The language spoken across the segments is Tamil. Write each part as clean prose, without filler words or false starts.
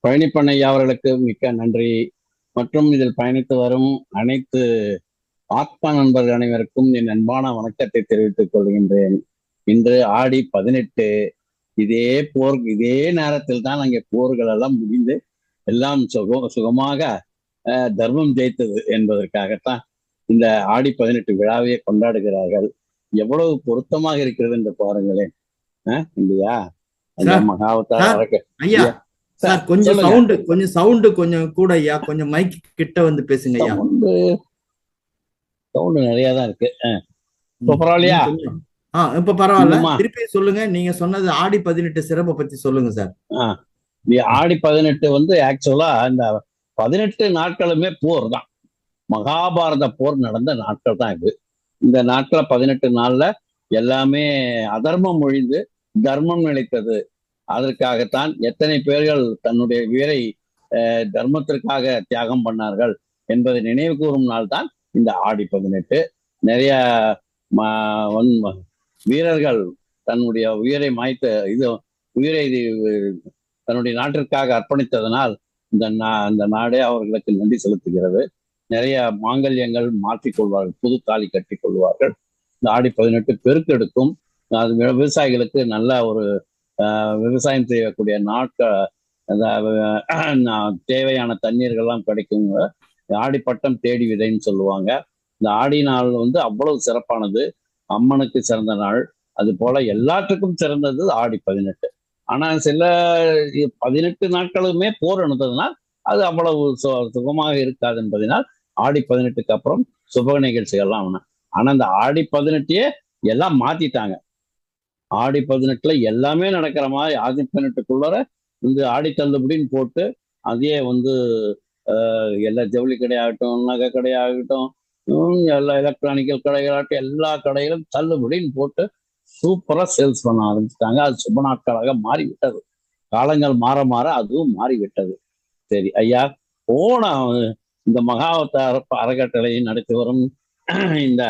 பழனிப்பண்ண ஐயா அவர்களுக்கு மிக்க நன்றி. மற்றும் இதில் பயணித்து வரும் அனைத்து ஆத்மா நண்பர்கள் அனைவருக்கும் என் அன்பான வணக்கத்தை தெரிவித்துக் கொள்கின்றேன். இன்று ஆடி 18. இதே நேரத்தில் தான் அங்கே போர்கள் எல்லாம் முடிந்து எல்லாம் சுகமாக தர்மம் ஜெயித்தது என்பதற்காகத்தான் இந்த ஆடி 18 விழாவையே கொண்டாடுகிறார்கள். எவ்வளவு பொருத்தமாக இருக்கிறது என்று பாருங்களேன். இல்லையா? ஐயா சார், கொஞ்சம் சவுண்ட் கொஞ்சம் கூட ஐயா, கொஞ்சம் மைக் கிட்ட வந்து பேசுங்க ஐயா. சவுண்ட் நிறைய தான் இருக்கு. இப்ப பரவாயில்லையா? இப்ப பரவாயில்ல. திருப்பி சொல்லுங்க. நீங்க சொன்னது ஆடி 18 சிறப்பை பத்தி சொல்லுங்க சார். ஆடி 18 வந்து ஆக்சுவலா இந்த 18 நாட்களுமே போர் தான். மகாபாரத போர் நடந்த நாட்கள் தான் இது. இந்த நாட்களை 18 நாள்ல எல்லாமே அதர்மம் ஒழிந்து தர்மம் நிலைத்தது. அதற்காகத்தான் எத்தனை பேர்கள் தன்னுடைய உயிரை தர்மத்திற்காக தியாகம் பண்ணார்கள் என்பதை நினைவு கூறும் நாள் தான் இந்த ஆடி 18. நிறைய வீரர்கள் தன்னுடைய உயிரை உயிரை தன்னுடைய நாட்டிற்காக அர்ப்பணித்ததனால் இந்த நாடே அவர்களுக்கு நன்றி செலுத்துகிறது. நிறைய மாங்கல்யங்கள் மாற்றிக்கொள்வார்கள், புது தாலி கட்டி கொள்வார்கள். இந்த ஆடி 18 பெருக்கெடுக்கும். அது விவசாயிகளுக்கு நல்ல ஒரு விவசாயம் செய்யக்கூடிய தேவையான தண்ணீர்கள்லாம் கிடைக்கும். ஆடிப்பட்டம் தேடி விதைன்னு சொல்லுவாங்க. இந்த ஆடி நாள் வந்து அவ்வளவு சிறப்பானது. அம்மனுக்கு சிறந்த நாள். அது போல எல்லாத்துக்கும் சிறந்தது ஆடி 18. ஆனா சில 18 நாட்களுமே போர் நடந்ததுனால் அது அவ்வளவு சுகமாக இருக்காது என்பதனால் ஆடி 18க்கு அப்புறம் சுப நிகழ்ச்சிகள்லாம் வேணும். ஆனா இந்த ஆடி 18 எல்லாம் மாத்திட்டாங்க. ஆடி 18 எல்லாமே நடக்கிற மாதிரி ஆடி 18க்குள்ளார இந்த ஆடி தள்ளுபடின்னு போட்டு அதே வந்து எல்லா ஜவுளி கடையாகட்டும், நகை கடையாகட்டும், எல்லா எலக்ட்ரானிக்கல் கடைகளாகட்டும் எல்லா கடைகளும் தள்ளுபடின்னு போட்டு சூப்பரா சேல்ஸ் பண்ண ஆரம்பிச்சுட்டாங்க. அது சுப நாட்களாக மாறிவிட்டது. காலங்கள் மாற மாற அதுவும் மாறிவிட்டது. சரி ஐயா, போன இந்த மகாவதார அறக்கட்டளை நடத்தி வரும் இந்த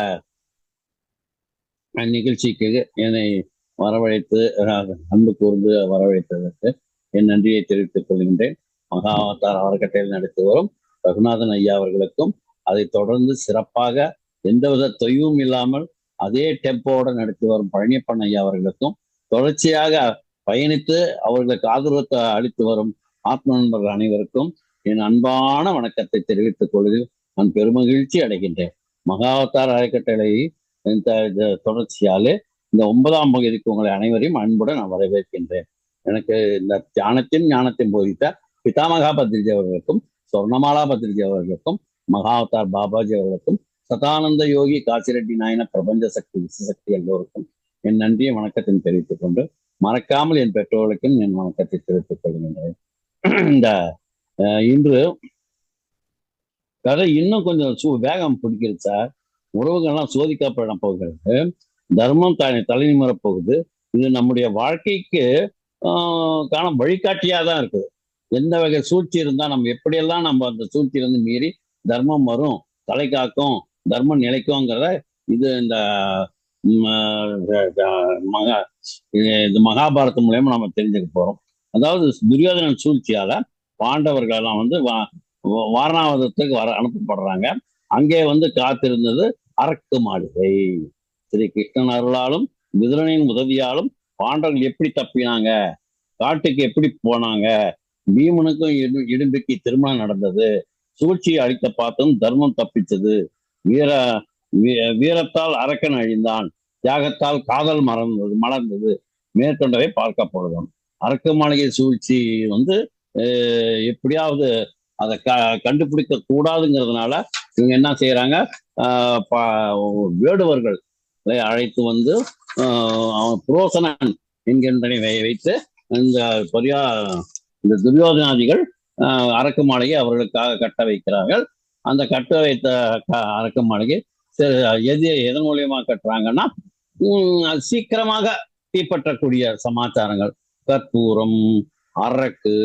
நிகழ்ச்சிக்கு என்னை வரவழைத்து அன்பு கூர்ந்து வரவழைத்ததற்கு என் நன்றியை தெரிவித்துக் கொள்கின்றேன். மகாவதார அறக்கட்டளையில் நடத்தி வரும் ரகுநாதன் ஐயா அவர்களுக்கும், அதை தொடர்ந்து சிறப்பாக எந்தவித தொய்வும் இல்லாமல் அதே டெம்போட நடத்தி வரும் பழனியப்பன் ஐயா அவர்களுக்கும், தொடர்ச்சியாக பயணித்து அவர்களுக்கு ஆதரவத்தை அளித்து வரும் ஆத்ம நண்பர்கள் அனைவருக்கும் என் அன்பான வணக்கத்தை தெரிவித்துக் கொள்வது நான் பெருமகிழ்ச்சி அடைகின்றேன். மகாவதார அறக்கட்டளை தொடர்ச்சியாலே இந்த 9ஆம் பகுதிக்கு உங்களை அனைவரையும் அன்புடன் நான் வரவேற்கின்றேன். எனக்கு இந்த ஞானத்தையும் போதித்த பிதாமகா பத்ரிஜி அவர்களுக்கும், சொர்ணமாலா பத்ரிஜி அவர்களுக்கும், மகாவதார் பாபாஜி அவர்களுக்கும், சதானந்த யோகி காசிரெட்டி நாயன பிரபஞ்ச சக்தி விசசக்தி எல்லோருக்கும் என் நன்றியை வணக்கத்தையும் தெரிவித்துக் கொண்டு, மறக்காமல் என் பெற்றோர்களுக்கும் என் வணக்கத்தை தெரிவித்துக் கொள்கின்றேன். இந்த இன்று கதை இன்னும் கொஞ்சம் வேகம் பிடிக்கிறது சார். உறவுகள்லாம் சோதிக்கப்பட போகிறது. தர்மம் தலைநிமிர போகுது. இது நம்முடைய வாழ்க்கைக்கு காண வழிகாட்டியா தான் இருக்குது. எந்த வகை சூழ்ச்சி இருந்தா நம்ம எப்படியெல்லாம் நம்ம அந்த சூழ்ச்சியிலிருந்து மீறி தர்மம் வரும், தலை காக்கும், தர்மம் நிலைக்கும்ங்கிறத இது இந்த மகாபாரதம் மூலயமா நம்ம தெரிஞ்சுக்க போறோம். அதாவது துரியோதனன் சூழ்ச்சியால பாண்டவர்கள் எல்லாம் வந்து வாரணாவதத்துக்கு அனுப்பப்படுறாங்க. அங்கே வந்து காத்திருந்தது அரக்கு மாளிகை. ஸ்ரீ கிருஷ்ணன் அருளாலும் விதுரனின் உதவியாலும் பாண்டவர்கள் எப்படி தப்பினாங்க, காட்டுக்கு எப்படி போனாங்க, பீமனுக்கும் இடும்பிக்கு திருமணம் நடந்தது, சூழ்ச்சியை அழித்த பார்த்தும் தர்மம் தப்பிச்சது, வீரத்தால் அரக்கன் அழிந்தான், தியாகத்தால் காதல் மலர்ந்தது மேற்கொண்டவை பார்க்கப்படுவோம். அரக்கு மாளிகை சூழ்ச்சி வந்து எப்படியாவது அதை கண்டுபிடிக்க கூடாதுங்கிறதுனால இவங்க என்ன செய்யறாங்க, வேடுவர்கள் அழைத்து வந்து புரோசனன் என்கின்றனை வைத்து இந்த துரியோதனாதிகள் அரக்கு மாளிகை அவர்களுக்காக கட்ட வைக்கிறார்கள். அந்த கட்ட வைத்த அரக்கு மாளிகை எதன் மூலியமா கட்டுறாங்கன்னா சீக்கிரமாக தீப்பற்றக்கூடிய சமாச்சாரங்கள், கற்பூரம், அரக்கு,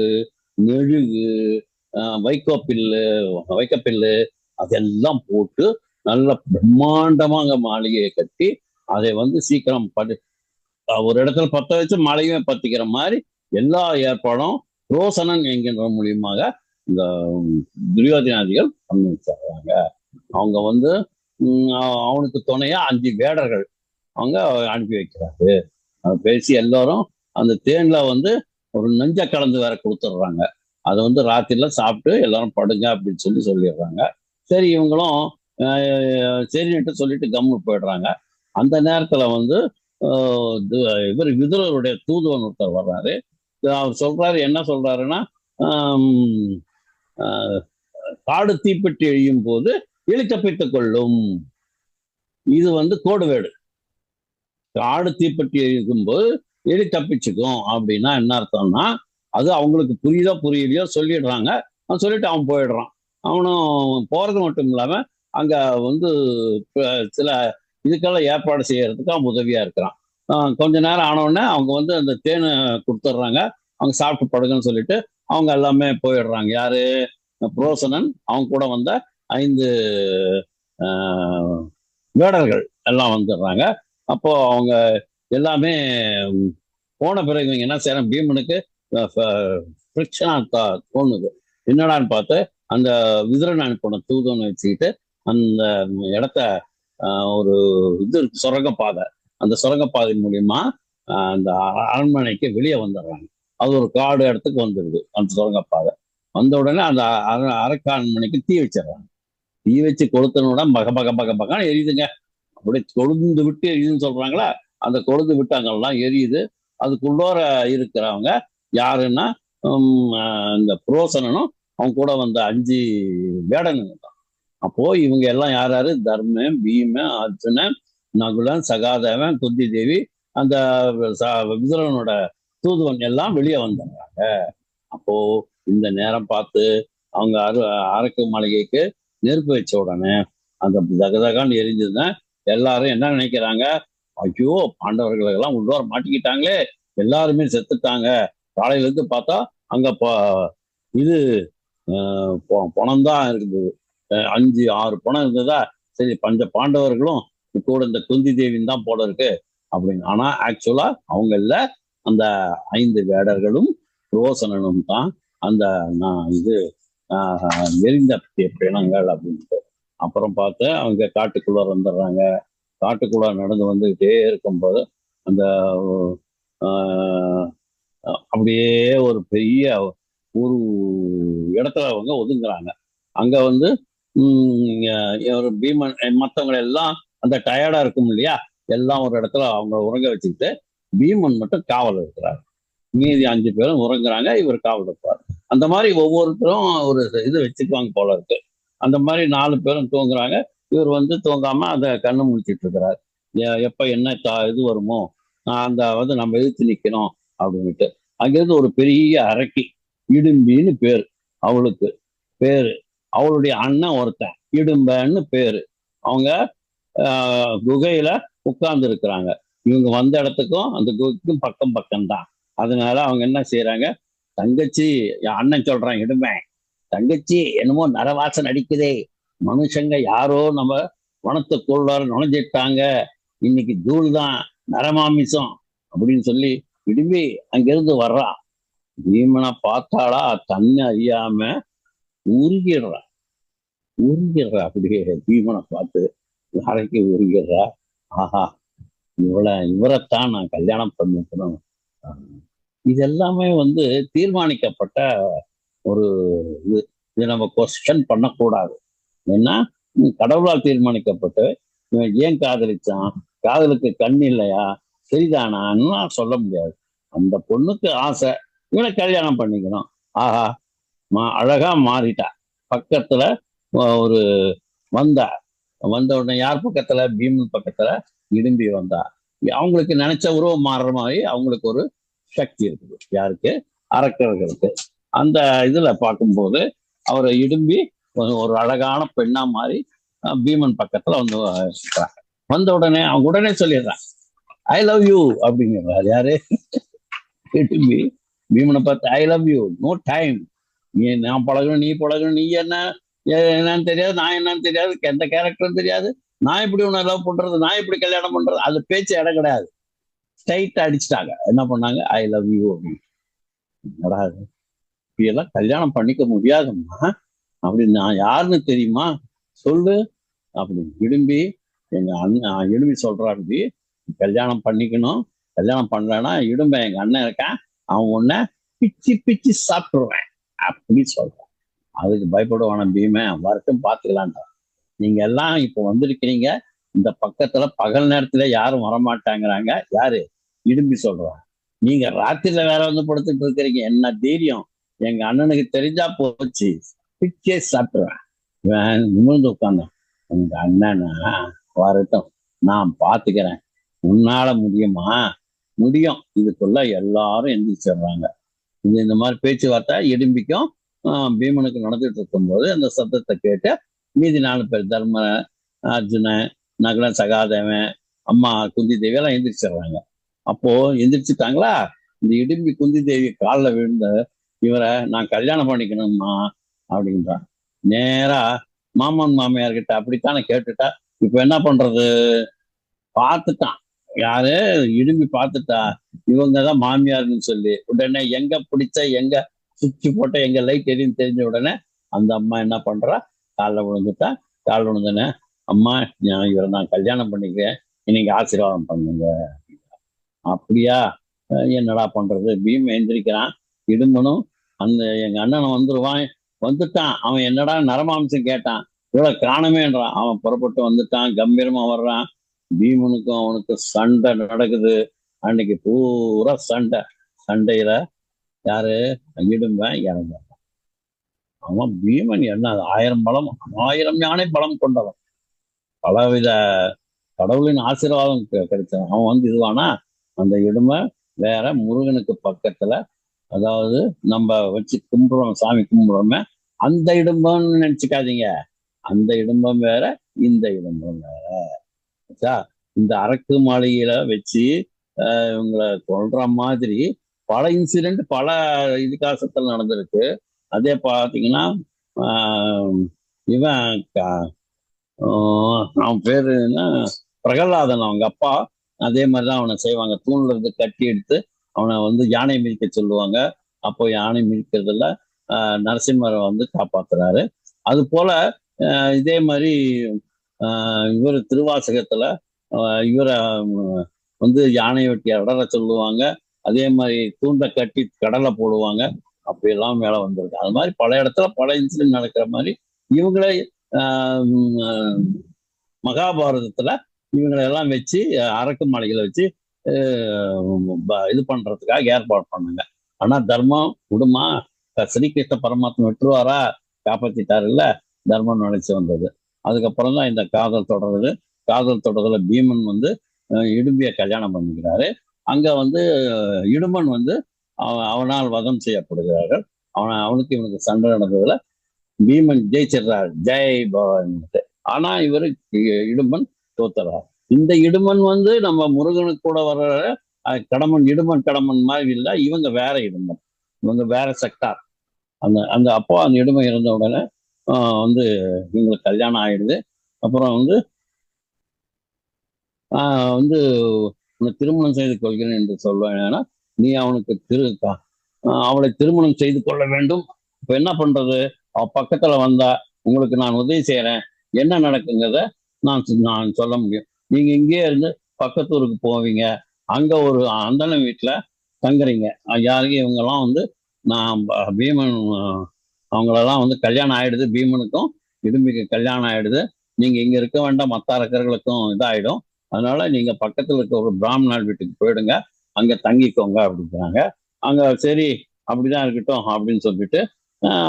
மெழுகு, வைக்கப்பில்லு அதெல்லாம் போட்டு நல்ல பிரம்மாண்டமாக மாளிகையை கட்டி அதை வந்து சீக்கிரம் ஒரு இடத்துல பத்த வச்சு மாளிகையை பத்திக்கிற மாதிரி எல்லா ஏற்பாடும் ரோசனன் என்கின்ற மூலியமாக இந்த துரியோதனாதிகள் பண்ணி வச்சிடுறாங்க. அவங்க வந்து அவனுக்கு துணையா 5 வேடர்கள் அவங்க அனுப்பி வைக்கிறாரு. பேசி எல்லாரும் அந்த தேன்ல வந்து ஒரு நெஞ்ச கலந்து வேற கொடுத்துட்றாங்க. அதை வந்து ராத்திரில சாப்பிட்டு எல்லாரும் படுங்க அப்படின்னு சொல்லிடுறாங்க. சரி, இவங்களும் சரின்ட்டு சொல்லிட்டு கம்மு போயிடுறாங்க. அந்த நேரத்துல வந்து இவர் விதுரருடைய தூதுவன் ஒருத்தர் வர்றாரு. அவர் சொல்றாரு, என்ன சொல்றாருன்னா, காடு தீப்பெட்டி எழியும் போது எலி தப்பித்துக் கொள்ளும். இது வந்து கோடுவேடு. காடு தீப்பெட்டி எழிக்கும் போது எலி தப்பிச்சுக்கும் அப்படின்னா என்ன அர்த்தம்னா, அது அவங்களுக்கு புரியுதோ புரியலையோ சொல்லிடுறாங்க. சொல்லிட்டு அவன் போயிடுறான். அவனும் போறது மட்டும் இல்லாம அங்க வந்து சில இதுக்கெல்லாம் ஏற்பாடு செய்யறதுக்கு அவன் உதவியா இருக்கிறான். கொஞ்ச நேரம் ஆனவுடனே அவங்க வந்து அந்த தேனை கொடுத்துட்றாங்க. அவங்க சாப்பிட்டு படுங்கன்னு சொல்லிட்டு அவங்க எல்லாமே போயிடுறாங்க. யாரு? புரோசனன், அவங்க கூட வந்த 5 வேடர்கள் எல்லாம் வந்துடுறாங்க. அப்போ அவங்க எல்லாமே போன பிறகு இவங்க என்ன செய்யறாங்க, பீமனுக்கு தோணுது. என்னடான்னு பார்த்து அந்த விதுரன் அனுப்பின தூதனை வச்சுக்கிட்டு அந்த இடத்த ஒரு இது சுரங்கப்பாதை, அந்த சுரங்கப்பாதை மூலியமா அந்த அரண்மனைக்கு வெளியே வந்துடுறாங்க. அது ஒரு காடு இடத்துக்கு வந்துடுது அந்த சுரங்கப்பாதை. வந்த உடனே அந்த அரண்மனைக்கு தீ வச்சிடறாங்க. தீ வச்சு கொளுத்தனோட பக பக பக பகான்னு எரியுதுங்க. அப்படியே கொழுந்து விட்டு எரியுதுன்னு சொல்றாங்களா, அந்த கொழுந்து விட்டு அங்கெல்லாம் எரியுது. அதுக்குள்ளோர இருக்கிறவங்க யாருன்னா இந்த புரோசனனும் அவங்க கூட வந்த 5 வேடனுங்க தான். அப்போ இவங்க எல்லாம் யாராரு? தர்மன், பீமன், அர்ஜுனன், நகுலன், சகாதேவன், குந்தி தேவி, அந்த விதுரனோட தூதுவன் எல்லாம் வெளியே வந்துடுறாங்க. அப்போ இந்த நேரம் பார்த்து அவங்க அரக்கு மாளிகைக்கு நெருப்பு வச்ச உடனே அந்த தகதகான்னு எரிஞ்சதுன்னா எல்லாரும் என்ன நினைக்கிறாங்க, ஐயோ பாண்டவர்கள் எல்லாம் உள்ளோர மாட்டிக்கிட்டாங்களே, எல்லாருமே செத்துட்டாங்க. காலையில இருந்து பார்த்தா அங்க இது பணம் தான் இருக்குது, 5, 6 பணம் இருந்ததா. சரி, பஞ்ச பாண்டவர்களும் கூட இந்த குந்தி தேவியும் தான் போல இருக்கு அப்படின்னு. ஆனா ஆக்சுவலா அவங்க இல்ல, அந்த 5 வேடர்களும் ரோசனனும் தான் அந்த இது எரிந்த பிணங்கள் அப்படின்ட்டு. அப்புறம் பார்த்து அவங்க காட்டுக்குள்ள வந்துடுறாங்க. காட்டுக்குள்ள நடந்து வந்துகிட்டே இருக்கும்போது அந்த அப்படியே ஒரு பெரிய ஒரு இடத்துல அவங்க ஒதுங்குறாங்க. அங்க வந்து ஒரு பீமன் மற்றவங்களை எல்லாம் அந்த டயர்டா இருக்கும் இல்லையா, எல்லாம் ஒரு இடத்துல அவங்க உறங்க வச்சுக்கிட்டு பீமன் மட்டும் காவல் இருக்கிறார். மீதி 5 பேரும் உறங்குறாங்க, இவர் காவல் இருப்பார். அந்த மாதிரி ஒவ்வொருத்தரும் ஒரு இது வச்சுக்குவாங்க போல இருக்கு. அந்த மாதிரி 4 பேரும் தூங்குறாங்க. இவர் வந்து தூங்காம அந்த கண்ணு முடிச்சிட்டு இருக்கிறார். எப்ப என்ன இது வருமோ அந்த வந்து நம்ம எதிர்த்து நிக்கணும் அப்படின்ட்டு. அங்கிருந்து ஒரு பெரிய அரக்கி, இடும்பின்னு பேரு, அவளுக்கு பேரு. அவளுடைய அண்ணன் ஒருத்தன் இடும்பன்னு பேரு. அவங்க குகையில உட்கார்ந்து இருக்கிறாங்க. இவங்க வந்த இடத்துக்கும் அந்த குகைக்கும் பக்கம் பக்கம்தான். அதனால அவங்க என்ன செய்யறாங்க, தங்கச்சி, அண்ணன் சொல்றான் இடும்பன், தங்கச்சி என்னமோ நரவாசம் அடிக்குதே, மனுஷங்க யாரோ நம்ம வனத்துக்குள்ளார நுழைஞ்சிட்டாங்க, இன்னைக்கு தூள் தான், நரமாமிசம் அப்படின்னு சொல்லி இடும்பி அங்கிருந்து வர்றான். பீமனை பார்த்தாளா, தன்னை அறியாம உருகிடுறா. அப்படியே பீமனை பார்த்து அறைக்கு உருகிடுறா. ஆஹா, இவரைத்தான் நான் கல்யாணம் பண்ணிக்கணும். இது எல்லாமே வந்து தீர்மானிக்கப்பட்ட ஒரு இது நம்ம கொஸ்டின் பண்ணக்கூடாது. ஏன்னா கடவுளால் தீர்மானிக்கப்பட்டு இவன் ஏன் காதலிச்சான், காதலுக்கு கண் இல்லையா, சரிதானான்னு சொல்ல முடியாது. அந்த பொண்ணுக்கு ஆசை, இவனை கல்யாணம் பண்ணிக்கணும். ஆஹா, அழகா மாறிட்டா. பக்கத்துல ஒரு வந்த உடனே யார் பக்கத்துல, பீமன் பக்கத்துல இடும்பி வந்தா. அவங்களுக்கு நினைச்ச உருவம் மாறுற மாதிரி அவங்களுக்கு ஒரு சக்தி இருக்குது. யாருக்கு? அரக்கர்களுக்கு. அந்த இதுல பார்க்கும்போது அவரை இடும்பி ஒரு அழகான பெண்ணா மாதிரி பீமன் பக்கத்துல வந்து வந்த உடனே அவங்க உடனே சொல்லிடுறான், ஐ லவ் யூ அப்படிங்கிறார். யாரு? இடும்பி பீமனை பார்த்து, I love you, no time, நான் பழகணும், நீ பழகணும், நீ என்னன்னு தெரியாது, நான் என்னன்னு தெரியாது, எந்த கேரக்டரும் தெரியாது, நான் எப்படி உன்னை லவ் பண்றது, நான் எப்படி கல்யாணம் பண்றது, அது பேச்சு இடம் கிடையாது. ஸ்ட்ரைட்டா அடிச்சுட்டாங்க. என்ன பண்ணாங்க, ஐ லவ் யூ அப்படின்னு. இப்படியெல்லாம் கல்யாணம் பண்ணிக்க முடியாதும்மா, அப்படின்னு நான் யாருன்னு தெரியுமா சொல்லு அப்படின்னு இடும்பி எங்க அண்ணன் இடும்பி சொல்றாரு, கல்யாணம் பண்ணிக்கணும், கல்யாணம் பண்ணலன்னா இடும்ப எங்க அண்ணன் இருக்கான், அவன் உன்னை பிச்சு பிச்சு சாப்பிட்டுருவேன் அப்படி சொல்றான். அதுக்கு பயப்படுவான பீமை, வரட்டும் பார்த்துக்கலான்டா, நீங்க எல்லாம் இப்ப வந்திருக்கிறீங்க, இந்த பக்கத்துல பகல் நேரத்துல யாரும் வரமாட்டாங்கிறாங்க. யாரு? இடும்பி சொல்றான். நீங்க ராத்திரில வேற வந்து படுத்துட்டு இருக்கிறீங்க, என்ன தைரியம்? எங்க அண்ணனுக்கு தெரிஞ்சா போச்சு, பிச்சே சாப்பிட்டுருவேன். நிமிர்ந்து உட்கார்ந்தோம். உங்க அண்ணனா வரட்டும், நான் பாத்துக்கிறேன். உன்னால முடியுமா? முடியும். இதுக்குள்ள எல்லாரும் எந்திரிச்சிடுறாங்க. இந்த மாதிரி பேச்சுவார்த்தை இடும்பிக்கும் பீமனுக்கு நடந்துட்டு இருக்கும்போது அந்த சத்தத்தை கேட்டு மீதி 4 பேர் தர்ம, அர்ஜுனன், நகுலன், சகாதேவன், அம்மா குந்தி தேவி எல்லாம் எந்திரிச்சிடுறாங்க. அப்போ எந்திரிச்சுட்டாங்களா, இந்த இடும்பி குந்தி தேவி காலில் விழுந்த இவரை நான் கல்யாணம் பண்ணிக்கணும்மா அப்படின்றான். நேரா மாமன் மாமியார்கிட்ட அப்படித்தானே கேட்டுட்டா, இப்ப என்ன பண்றது? பார்த்துட்டான் யாரு? இடும்பி பார்த்துட்டா இவங்கதான் மாமியார்னு சொல்லி. உடனே எங்க பிடிச்ச, எங்க சுவிட்ச் போட்ட, எங்க லைட் எரியும் தெரிஞ்ச உடனே அந்த அம்மா என்ன பண்றா, காலில் விழுந்துட்டா. காலில் விழுந்தனே, அம்மா இவரை நான் கல்யாணம் பண்ணிக்கிறேன், இன்னைக்கு ஆசீர்வாதம் பண்ணுங்க. அப்படியா? என்னடா பண்றது? பீம் எந்திரிக்கிறான். இடும்பனும் அந்த எங்க அண்ணனை வந்துருவான். வந்துட்டான். அவன் என்னடா நரமாம்சம் கேட்டான், இவ்வளவு காணமேன்றான். அவன் புறப்பட்டு வந்துட்டான், கம்பீரமா வர்றான். பீமனுக்கும் அவனுக்கு சண்டை நடக்குது. அன்னைக்கு பூரா சண்டை. சண்டையில யாரு? இடும்பன் இறந்தான். அவன் பீமன் என்ன 1000 பலம், 1000 யானை பலம் கொண்டவன், பலவித கடவுளின் ஆசீர்வாதம் கிடைச்சவன். அவன் வந்து இதுவானா அந்த இடுமை வேற முருகனுக்கு பக்கத்துல, அதாவது நம்ம வச்சு கும்பிடுறோம், சாமி கும்பிடுறோமே அந்த இடும்பம்னு நினைச்சுக்காதீங்க. அந்த இடும்பம் வேற, இந்த இடும்பம் வேற. இந்த அரக்கு மாளிகையில வச்சு இவங்களை கொல்ற மாதிரி பல இன்சிடென்ட் பல இதிகாசத்தில் நடந்திருக்கு. அதே பார்த்தீங்கன்னா இவன் அவன் பேரு என்ன, பிரகலாதன், அவங்க அப்பா அதே மாதிரிதான் அவனை செய்வாங்க. தூண்ல இருந்து கட்டி எடுத்து அவனை வந்து யானை மிதிக்க சொல்லுவாங்க. அப்போ யானை மிதிக்கிறதுல நரசிம்மரை வந்து காப்பாத்துறாரு. அது போல இதே மாதிரி இவர் திருவாசகத்துல இவரை வந்து யானையை வெட்டி அடர சொல்லுவாங்க. அதே மாதிரி தூண்டை கட்டி கடலை போடுவாங்க. அப்படியெல்லாம் மேலே வந்திருக்கு. அது மாதிரி பல இடத்துல பல இன்சிடென்ட் நடக்கிற மாதிரி இவங்களே மகாபாரதத்துல இவங்களை எல்லாம் வச்சு அரக்கு மாளிகையில வச்சு இது பண்றதுக்காக ஏற்பாடு பண்ணாங்க. ஆனா தர்மம் விடுமா? ஸ்ரீகிருஷ்ண பரமாத்மா விட்டுருவாரா? காப்பாத்திட்டாரு இல்ல, தர்மம் நினைச்சு வந்தது. அதுக்கப்புறம் தான் இந்த காதல் தொடருது. காதல் தொடர்ல பீமன் வந்து இடும்பிய கல்யாணம் பண்ணிக்கிறாரு. அங்க வந்து இடும்பன் வந்து அவனால் வதம் செய்யப்படுகிறார்கள். அவனுக்கு இவனுக்கு சண்டை நடந்ததுல பீமன் ஜெயிச்சிடுறாரு, ஜெய் பவன். ஆனா இவரு இடும்பன் தோத்துறார். இந்த இடும்பன் வந்து நம்ம முருகனுக்கு கூட வர்ற கடமன், இடும்பன் கடமன் மாதிரி இல்லை, இவங்க வேற இடும்பன், இவங்க வேற செக்டார். அந்த அப்போ அந்த இடும்பன் இருந்த உடனே வந்து இவங்களுக்கு கல்யாணம் ஆயிடுது. அப்புறம் வந்து வந்து உன்னை திருமணம் செய்து கொள்கிறேன் என்று சொல்வேன். நீ அவனுக்கு அவளை திருமணம் செய்து கொள்ள வேண்டும். இப்ப என்ன பண்றது? அவ பக்கத்துல வந்தா உங்களுக்கு நான் உதவி செய்யறேன், என்ன நடக்குங்கிறத நான் சொல்ல முடியும். நீங்க இங்கே இருந்து பக்கத்தூருக்கு போவீங்க, அங்க ஒரு அந்தன வீட்டுல தங்குறீங்க. யாருக்கு இவங்கெல்லாம் வந்து நான் பீமன் அவங்களெல்லாம் வந்து கல்யாணம் ஆயிடுது, பீமனுக்கும் இடும்பிக்கு கல்யாணம் ஆயிடுது. நீங்க இங்க இருக்க வேண்டாம், மற்ற அரக்கர்களுக்கும் இதாயிடும். அதனால நீங்க பக்கத்துல இருக்க ஒரு பிராமணால் வீட்டுக்கு போயிடுங்க, அங்க தங்கிக்கோங்க அப்படிங்கிறாங்க. அங்க சரி அப்படிதான் இருக்கட்டும் அப்படின்னு சொல்லிட்டு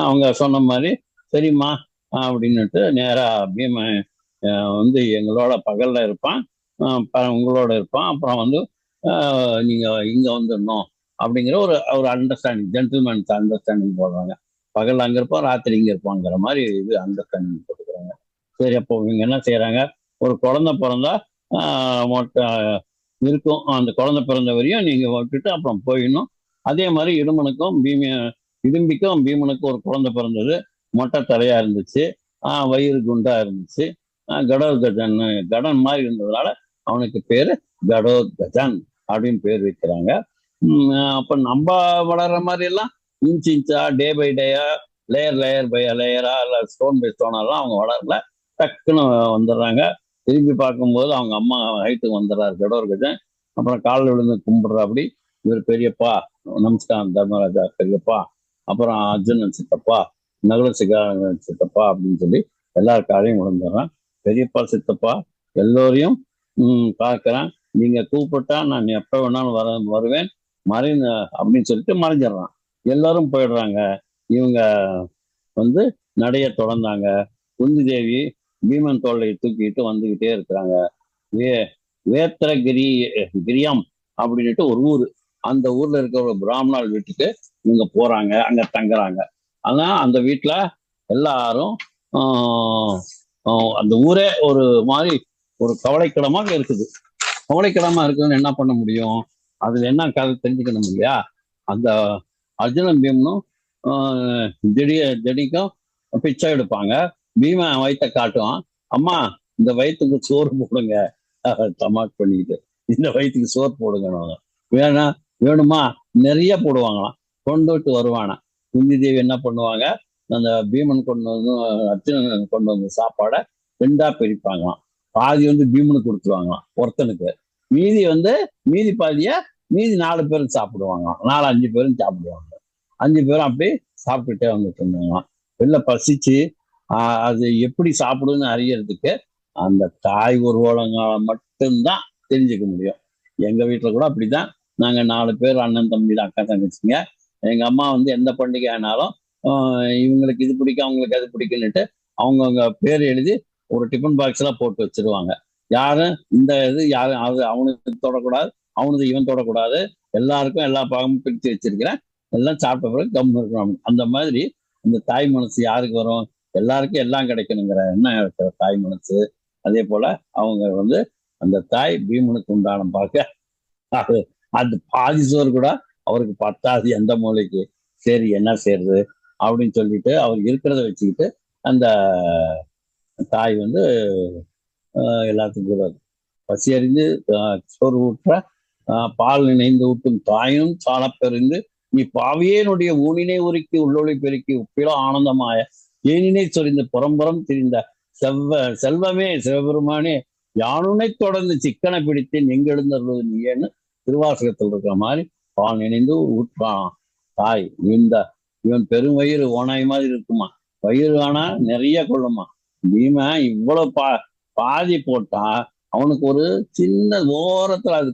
அவங்க சொன்ன மாதிரி சரிம்மா அப்படின்னுட்டு நேரா பீமன் வந்து எங்களோட பகல்ல இருப்பான், உங்களோட இருப்பான். அப்புறம் வந்து நீங்க இங்க வந்துடணும் அப்படிங்கிற ஒரு அண்டர்ஸ்டாண்டிங், ஜென்டில்மேன்ஸ் அண்டர்ஸ்டாண்டிங் போடுறாங்க. பகல் அங்க இருப்போம், ராத்திரி இங்க இருப்பாங்கிற மாதிரி இது அண்டர்ஸ்டாண்டிங் போட்டுக்கிறாங்க. சரி, அப்போ இவங்க என்ன செய்யறாங்க, ஒரு குழந்தை பிறந்தா இருக்கும், அந்த குழந்தை பிறந்த வரையும் நீங்க விட்டுட்டு அப்புறம் போயிடணும். அதே மாதிரி இடும்பிக்கும் பீமனுக்கும் ஒரு குழந்தை பிறந்தது, மொட்டை தலையா இருந்துச்சு, வயிறு குண்டா இருந்துச்சு, கடோத்கஜன், கடன் மாதிரி இருந்ததுனால அவனுக்கு பேரு கடோத்கஜன் அப்படின்னு பேர் வைக்கிறாங்க. அப்ப நம்ம வளர்ற மாதிரி எல்லாம் இன்ச் இன்ச்சா டே பை டேயா லேயர் பை லேயரா இல்லை ஸ்டோன் பை ஸ்டோனெல்லாம் அவங்க வளரல. டக்குன்னு வந்துடுறாங்க. திரும்பி பார்க்கும்போது அவங்க அம்மா ஹைட்டுக்கு வந்துடுறாரு கடோர்கஜன். அப்புறம் காலில் விழுந்து கும்பிடுறா. அப்படி இவர் பெரியப்பா, நமஸ்காரம் தர்மராஜா பெரியப்பா, அப்புறம் அர்ஜுனன் சித்தப்பா, நகுல சித்தப்பா அப்படின்னு சொல்லி எல்லார் காலையும் விழுந்துடுறான். பெரியப்பா சித்தப்பா எல்லோரையும் பார்க்குறான். நீங்க கூப்பிட்டா நான் எப்போ வேணாலும் வருவேன் மறைந்த அப்படின்னு சொல்லிட்டு மறைஞ்சிடறான். எல்லாரும் போயிடுறாங்க. இவங்க வந்து நடைய தொடர்ந்தாங்க. குந்தி தேவி பீமன் தோல்லை தூக்கிட்டு வந்துகிட்டே இருக்கிறாங்க. வே கிரியம் அப்படின்ட்டு ஒரு ஊர். அந்த ஊர்ல இருக்கிற ஒரு பிராமணால் வீட்டுக்கு இவங்க போறாங்க, அங்க தங்குறாங்க. ஆனா அந்த வீட்டுல எல்லாரும் அந்த ஊரே ஒரு மாதிரி ஒரு கவலைக்கிடமாக இருக்குது. கவலைக்கிடமா இருக்குதுன்னு என்ன பண்ண முடியும்? அதுல என்ன கதை தெரிஞ்சுக்கணும் இல்லையா? அந்த அர்ஜுனன் பீமனும் ஜடிக்கும் பிச்சை எடுப்பாங்க. பீமன் வயிற்ற காட்டுவான். அம்மா இந்த வயிற்றுக்கு சோறு போடுங்க, தமாக் பண்ணிக்கிட்டு இந்த வயிற்றுக்கு சோறு போடுங்க. வேணுமா நிறைய போடுவாங்களாம். கொண்டுட்டு வருவானா. குந்தி தேவி என்ன பண்ணுவாங்க, அந்த பீமன் கொண்டு வந்து அர்ஜுனன் கொண்டு வந்த சாப்பாடை 2ஆ பிரிப்பாங்களாம். பாதி பீமனுக்கு கொடுத்துருவாங்களாம் ஒருத்தனுக்கு. மீதி பாதிய மீதி 4 பேரும் சாப்பிடுவாங்களாம். 4-5 பேரும் சாப்பிடுவாங்க. 5 பேரும் அப்படி சாப்பிட்டுட்டே வந்துட்டு இருந்தாங்களாம். வெளில பசிச்சு அது எப்படி சாப்பிடுன்னு அறியறதுக்கு அந்த தாய் ஊர்வலங்களை மட்டும்தான் தெரிஞ்சுக்க முடியும். எங்க வீட்டுல கூட அப்படிதான். நாங்க 4 பேர், அண்ணன் தம்பி அக்கா தங்கச்சிங்க. எங்க அம்மா எந்த பண்டிகை ஆனாலும் இவங்களுக்கு இது பிடிக்கும் அவங்களுக்கு அது பிடிக்குன்னுட்டு அவங்கவுங்க பேர் எழுதி ஒரு டிஃபன் பாக்ஸ்ல போட்டு வச்சிருவாங்க. யாரும் இந்த இது யாரும் அது அவனுக்கு தொடக்கூடாது, அவனுக்கு இவன் தொடக்கூடாது, எல்லாருக்கும் எல்லா பாகமும் பிரித்து வச்சிருக்கிறேன், எல்லாம் சாப்பிட்ட பிறகு கம்மு இருக்கணும். அந்த மாதிரி இந்த தாய் மனசு யாருக்கு வரும்? எல்லாருக்கும் எல்லாம் கிடைக்கணுங்கிற எண்ணம் இருக்கிற தாய் மனசு. அதே போல அவங்க அந்த தாய் பீமனுக்கு உண்டான பார்க்க அது பாதி சோறு கூட அவருக்கு பத்தாது எந்த மூளைக்கு. சரி என்ன செய்யறது அப்படின்னு சொல்லிட்டு அவர் இருக்கிறத வச்சுக்கிட்டு அந்த தாய் எல்லாத்துக்கும் பசி அறிந்து சோறு ஊற்ற பால் நினைந்து ஊட்டும் தாயும் சாலப்பெறிந்து நீ பாவியனுடைய ஊனினை உருக்கி உள்ளொளி பெருக்கி உப்பிலோ ஆனந்தமாய ஏனினை சொரிந்து புறம்புறம் திரிந்த செல்வமே சிவபெருமானே யானுனை தொடர்ந்து சிக்கனை பிடித்தேன் எங்கெழுந்தருவது நீன்னு திருவாசகத்தில் இருக்கிற மாதிரி பால் நினைந்து ஊற்றான் தாய். இவன் பெரும் வயிறு ஓனாய் மாதிரி இருக்குமா, வயிறு ஆனா நிறைய கொள்ளுமா. பீமா இவ்வளவு பாதி போட்டா அவனுக்கு ஒரு சின்ன ஓரத்துல அது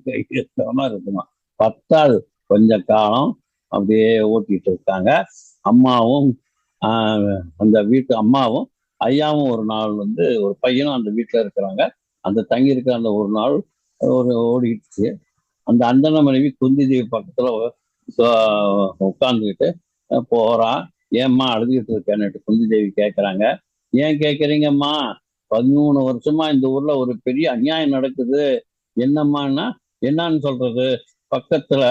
மாதிரி இருக்குமா, பத்தாது. கொஞ்ச காலம் அப்படியே ஓட்டிட்டு இருக்காங்க. அம்மாவும் அந்த வீட்டு அம்மாவும் ஐயாவும் ஒரு நாள் ஒரு பையனும் அந்த வீட்டுல இருக்கிறாங்க. அந்த தங்கி இருக்கிற அந்த ஒரு நாள் ஓடிடுச்சு. அந்த அந்தன மனைவி குந்தி தேவி பக்கத்துல உட்காந்துக்கிட்டு போறான். ஏம்மா அழுதுகிட்டு இருக்கேன்னுட்டு குந்தி தேவி கேட்கறாங்க. ஏன் கேட்குறீங்கம்மா? 13 வருஷமா இந்த ஊர்ல ஒரு பெரிய அநியாயம் நடக்குது. என்னம்மான்னா என்னன்னு சொல்றது, பக்கத்துல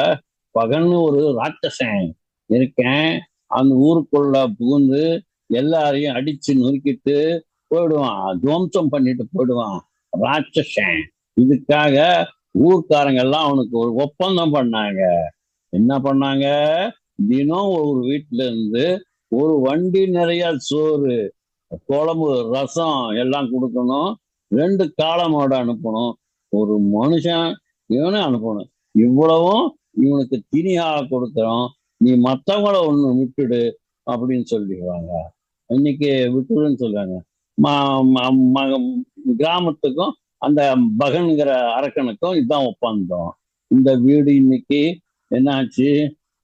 பகன்னு ஒரு ராட்சசன் இருக்கேன். அந்த ஊருக்குள்ள புகுந்து எல்லாரையும் அடிச்சு நொறுக்கிட்டு போயிடுவான், துவம்சம் பண்ணிட்டு போயிடுவான் ராட்சசன். இதுக்காக ஊர்க்காரங்க எல்லாம் அவனுக்கு ஒரு ஒப்பந்தம் பண்ணாங்க. என்ன பண்ணாங்க? தினம் ஒரு வீட்டுல இருந்து ஒரு வண்டி நிறைய சோறு, குழம்பு, ரசம் எல்லாம் கொடுக்கணும். 2 காலமோட அனுப்பணும். ஒரு மனுஷன் இவனை அனுப்பணும். இவ்வளவும் இவனுக்கு திணியாக கொடுக்குறோம், நீ மற்றவங்கள ஒண்ணு விட்டுடு அப்படின்னு சொல்லிடுவாங்க. இன்னைக்கு விட்டுடுன்னு சொல்றாங்க. கிராமத்துக்கும் அந்த பகன்கிற அரக்கனுக்கும் இதுதான் ஒப்பந்தம். இந்த வீடு இன்னைக்கு என்னாச்சு,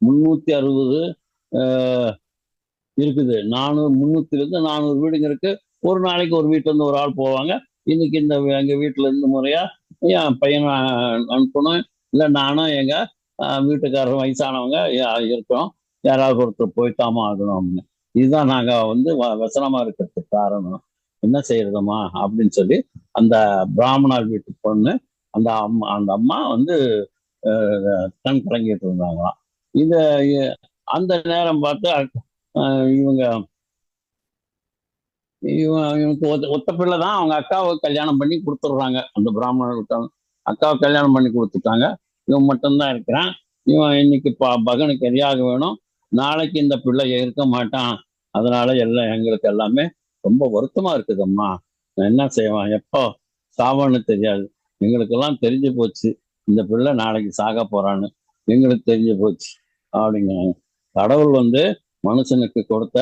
360 இருக்குது. 300 வீடுங்க இருக்கு. ஒரு நாளைக்கு ஒரு வீட்டுல இருந்து ஒரு ஆள் போவாங்க. இன்னைக்கு எங்க வீட்டுல இருந்து முறையா என் பையனை அனுப்பணும், இல்லை நானும் எங்க வீட்டுக்காரர் வயசானவங்க இருக்கோம், யாராவது ஒருத்தர் போய்த்தாமா ஆகணும் அப்படின்னு. இதுதான் நாங்க வசனமா இருக்கிறதுக்கு காரணம். என்ன செய்யறதுமா அப்படின்னு சொல்லி அந்த பிராமணர் வீட்டு பொண்ணு அந்த அம்மா கண் கலங்கிட்டு இருந்தாங்களாம். அந்த நேரம் பார்த்து இவனுக்கு ஒத்த பிள்ளை தான். அவங்க அக்காவை கல்யாணம் பண்ணி கொடுத்துடுறாங்க. அந்த பிராமணர்களுக்கு அக்காவை கல்யாணம் பண்ணி கொடுத்துட்டாங்க. இவன் மட்டும்தான் இருக்கிறான். இவன் இன்னைக்கு பகனுக்கு எரியாக வேணும், நாளைக்கு இந்த பிள்ளை இருக்க மாட்டான். அதனால எல்லாம் எங்களுக்கு எல்லாமே ரொம்ப வருத்தமா இருக்குதம்மா. நான் என்ன செய்வான், எப்போ சாவான்னு தெரியாது. எங்களுக்கெல்லாம் தெரிஞ்சு போச்சு இந்த பிள்ளை நாளைக்கு சாக போறான்னு, எங்களுக்கு தெரிஞ்சு போச்சு அப்படிங்கிறாங்க. கடவுள் வந்து மனுஷனுக்கு கொடுத்த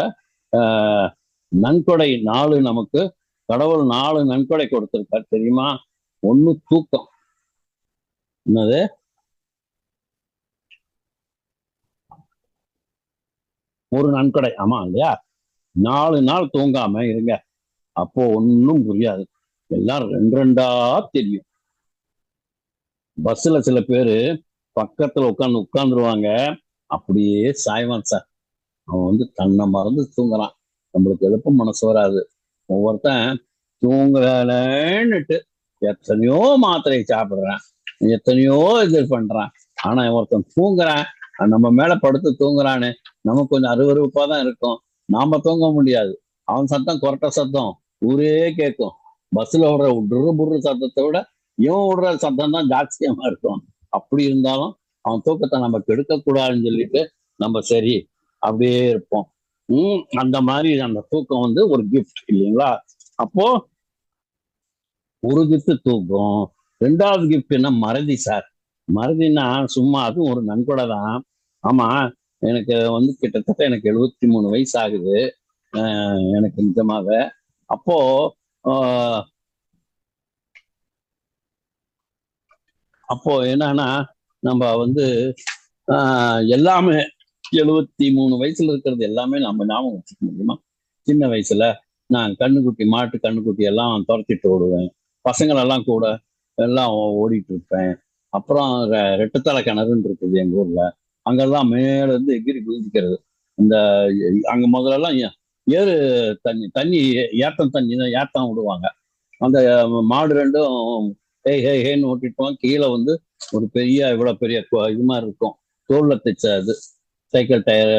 ஆஹ் நன்கொடை 4 நமக்கு கடவுள் 4 நன்கொடை கொடுத்திருக்கார் தெரியுமா? ஒண்ணு தூக்கம். என்னது? ஒரு நன்கொடை. ஆமா இல்லையா? 4 நாள் தூங்காம இருங்க. அப்போ ஒன்னும் புரியாது. எல்லாம் ரெண்டு ரெண்டா தெரியும். பஸ்ல சில பேரு பக்கத்துல உட்காந்துருவாங்க, அப்படியே சாய்வான் சார். அவன் வந்து தன்னை மறந்து தூங்குறான். நம்மளுக்கு எழுப்ப மனசு வராது. ஒவ்வொருத்தன் தூங்கலன்னுட்டு எத்தனையோ மாத்திரை சாப்பிடுறான், எத்தனையோ இது பண்றான். ஆனா ஒருத்தன் தூங்குறான், நம்ம மேல படுத்து தூங்குறான்னு நமக்கு கொஞ்சம் அருவருப்பா தான் இருக்கும். நாம தூங்க முடியாது. அவன் சத்தம் கொரட்ட சத்தம் ஊரே கேட்கும். பஸ்ல விடுற புரு புரு சத்தத்தை விட இவன் விடுற சத்தம் தான் ஜாஸ்தியமா இருக்கும். அப்படி இருந்தாலும் அவன் தூக்கத்தை நம்ம கெடுக்க கூடாதுன்னு சொல்லிட்டு நம்ம சரி அப்படியே இருப்போம். அந்த மாதிரி அந்த தூக்கம் வந்து ஒரு கிஃப்ட் இல்லைங்களா? அப்போ ஒரு கிஃப்ட் தூக்கம். 2வது கிஃப்ட் என்ன? மறதி சார். மறதினா சும்மா அதுவும் ஒரு நன்கொடை தான். ஆமா, எனக்கு வந்து கிட்டத்தட்ட எனக்கு 73 வயசு ஆகுது எனக்கு நிஜமாக. அப்போ அப்போ என்னன்னா நம்ம வந்து எல்லாமே 73 வயசுல இருக்கிறது எல்லாமே நம்ம ஞாபகம் வச்சுக்க முடியுமா? சின்ன வயசுல நான் கண்ணுக்குட்டி மாட்டு கண்ணுக்குட்டி எல்லாம் துரத்திட்டு ஓடுவேன். பசங்களெல்லாம் கூட எல்லாம் ஓடிட்டு இருப்பேன். அப்புறம் ரெட்டத்தலை கிணறுன்னு இருக்குது எங்க ஊர்ல. அங்கெல்லாம் மேல இருந்து எகிரி குதிக்கிறது. இந்த அங்க முதல்லலாம் ஏறு தண்ணி தண்ணி ஏத்தம் தண்ணி தான் ஏத்தம் விடுவாங்க. அந்த மாடு ரெண்டும் ஹேன்னு ஓட்டிட்டு கீழே வந்து ஒரு பெரிய இவ்வளவு பெரிய இது மாதிரி இருக்கும், தோல்ல தைச்ச இது, சைக்கிள் டயர்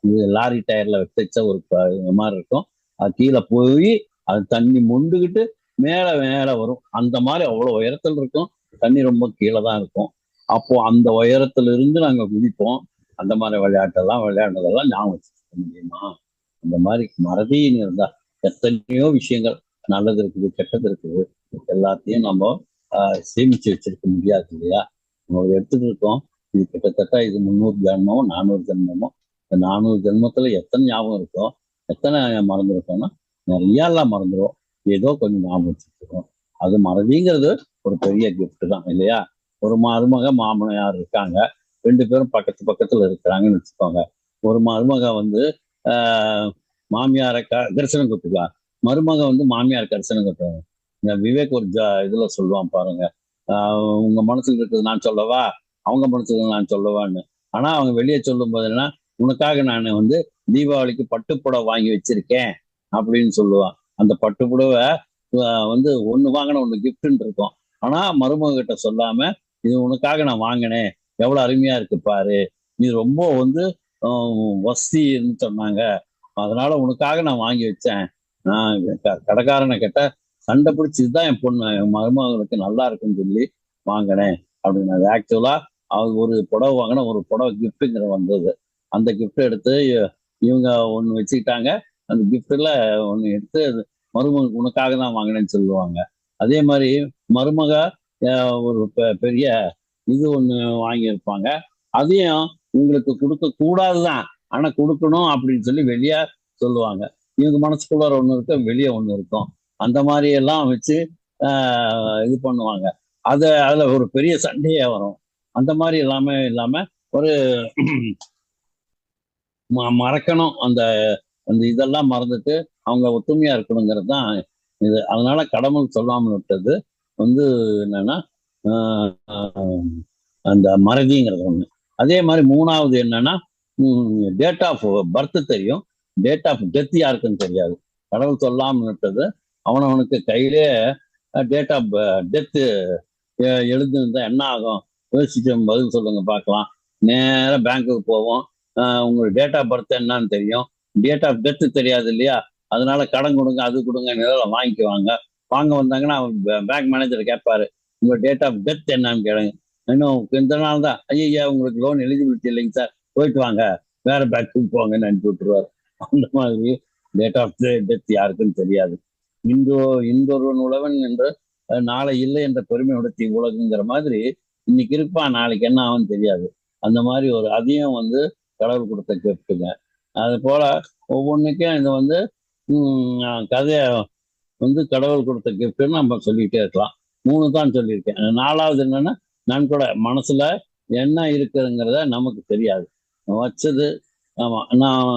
இது லாரி டயர்ல தைச்ச ஒரு இது மாதிரி இருக்கும். அது கீழே போய் அது தண்ணி மொண்டுகிட்டு மேல மேல வரும். அந்த மாதிரி அவ்வளவு உயரத்துல இருக்கும். தண்ணி ரொம்ப கீழே தான் இருக்கும். அப்போ அந்த உயரத்துல இருந்து நாங்க குதிப்போம். அந்த மாதிரி விளையாட்டெல்லாம் விளையாடுறதெல்லாம் ஞாபகம் வச்சுக்க முடியுமா? அந்த மாதிரி மறதின்னு இருந்தா எத்தனையோ விஷயங்கள், நல்லது இருக்குது, கெட்டது இருக்குது, எல்லாத்தையும் நம்ம சேமிச்சு வச்சிருக்க முடியாது இல்லையா? நம்ம எடுத்துட்டு இருக்கோம். இது கிட்டத்தட்ட இது 300 ஜென்மமோ 400 ஜென்மமோ. இந்த 400 ஜென்மத்துல எத்தனை ஞாபகம் இருக்கோ, எத்தனை மறந்துருக்கோம்னா நிறைய எல்லாம் மறந்துடும். ஏதோ கொஞ்சம் ஞாபகம் வச்சுருக்கோம். அது மறதிங்கிறது ஒரு பெரிய கிஃப்ட் தான் இல்லையா? ஒரு மருமக மாமனார் இருக்காங்க, 2 பேரும் பக்கத்து பக்கத்துல இருக்கிறாங்கன்னு வச்சுக்கோங்க. ஒரு மருமக வந்து மாமியாரை கரிசனம் குத்துக்கா, மருமக வந்து மாமியார் கரிசனம் குத்துவாங்க. இந்த விவேக் ஒரு இதுல சொல்லுவான் பாருங்க, உங்க மனசுல இருக்குது நான் சொல்லவா, அவங்க மனசுல நான் சொல்லவான்னு. ஆனா அவங்க வெளியே சொல்லும் போது என்ன, உனக்காக நான் வந்து தீபாவளிக்கு பட்டுப்புடவை வாங்கி வச்சிருக்கேன் அப்படின்னு சொல்லுவான். அந்த பட்டுப்புடவை வந்து ஒண்ணு வாங்கின ஒண்ணு கிஃப்ட்ன்னு இருக்கும். ஆனா மருமக கிட்ட சொல்லாம, இது உனக்காக நான் வாங்கினேன், எவ்வளவு அருமையா இருக்கு பாரு, நீ ரொம்ப வந்து வசதின்னு சொன்னாங்க, அதனால உனக்காக நான் வாங்கி வச்சேன். நான் கடைக்காரனை கிட்ட சண்டை பிடிச்சி, இதுதான் என் பொண்ணு என் மருமகளுக்கு நல்லா இருக்குன்னு சொல்லி வாங்கினேன் அப்படின்னு. ஆக்சுவலா அவங்க ஒரு புடவை வாங்கின, ஒரு புடவை கிஃப்ட்டுங்கிற வந்தது. அந்த கிஃப்ட் எடுத்து இவங்க ஒண்ணு வச்சுக்கிட்டாங்க. அந்த கிஃப்ட்ல ஒண்ணு எடுத்து மருமக உனக்காக தான் வாங்கினேன்னு சொல்லுவாங்க. அதே மாதிரி மருமக ஒரு பெரிய இது ஒண்ணு வாங்கியிருப்பாங்க. அதையும் உங்களுக்கு கொடுக்க கூடாதுதான், ஆனா கொடுக்கணும் அப்படின்னு சொல்லி வெளியே சொல்லுவாங்க. இவங்க மனசுக்குள்ளார ஒண்ணு இருக்கும், வெளியே ஒண்ணு இருக்கும். அந்த மாதிரி எல்லாம் வச்சு இது பண்ணுவாங்க. அதுல ஒரு பெரிய சண்டையே வரும். அந்த மாதிரி எல்லாமே இல்லாம ஒரு மறக்கணும், அந்த அந்த இதெல்லாம் மறந்துட்டு அவங்க ஒத்துமையா இருக்கணுங்கிறது தான் இது. அதனால கடவுள் சொல்லாமல் விட்டது வந்து என்னன்னா அந்த மறதிங்கிறது ஒண்ணு. அதே மாதிரி 3வது என்னன்னா, டேட் ஆஃப் பர்த் தெரியும், டேட் ஆஃப் டெத் யாருக்குன்னு தெரியாது. கடவுள் சொல்லாமல் விட்டது. அவனவனுக்கு கையிலே டேட் ஆஃப் டெத்து எழுதுனா என்ன ஆகும், யோசிச்சு பதில் சொல்லுங்க பார்க்கலாம். நேராக பேங்க்குக்கு போவோம். உங்களுக்கு டேட் ஆஃப் பர்த் என்னன்னு தெரியும், டேட் ஆஃப் டெத்து தெரியாது இல்லையா? அதனால கடன் கொடுங்க, அது கொடுங்க, நிலம் வாங்கிக்குவாங்க. வாங்க வந்தாங்கன்னா பேங்க் மேனேஜர் கேட்பாரு, உங்க டேட் ஆஃப் டெத் என்னன்னு கேளுங்க. இன்னும் இந்த நாள் தான், ஐயா உங்களுக்கு லோன் எலிஜிபிலிட்டி இல்லைங்க சார், போயிட்டு வாங்க வேற பேங்க்குக்கு போங்கன்னு அனுப்பி விட்டுருவாரு. அந்த மாதிரி டேட் ஆஃப் டெத் யாருக்கும் தெரியாது. இன்றோ இன்றொருவன் உழவன் என்ற நாளை இல்லை என்ற பெருமையுடைய உலகுங்கிற மாதிரி இன்னைக்கு இருப்பான், நாளைக்கு என்ன ஆகும்னு தெரியாது. அந்த மாதிரி ஒரு அதையும் கடவுள் கொடுத்த கிஃப்ட்டுங்க. அது போல ஒவ்வொன்றுக்கும் இது கதையை கடவுள் கொடுத்த கிஃப்ட்னு நம்ம சொல்லிக்கிட்டே இருக்கலாம். 3 தான் சொல்லியிருக்கேன். 4வது என்னன்னா, நான் கூட மனசுல என்ன இருக்குதுங்கிறத நமக்கு தெரியாது வச்சது. ஆமா, நான்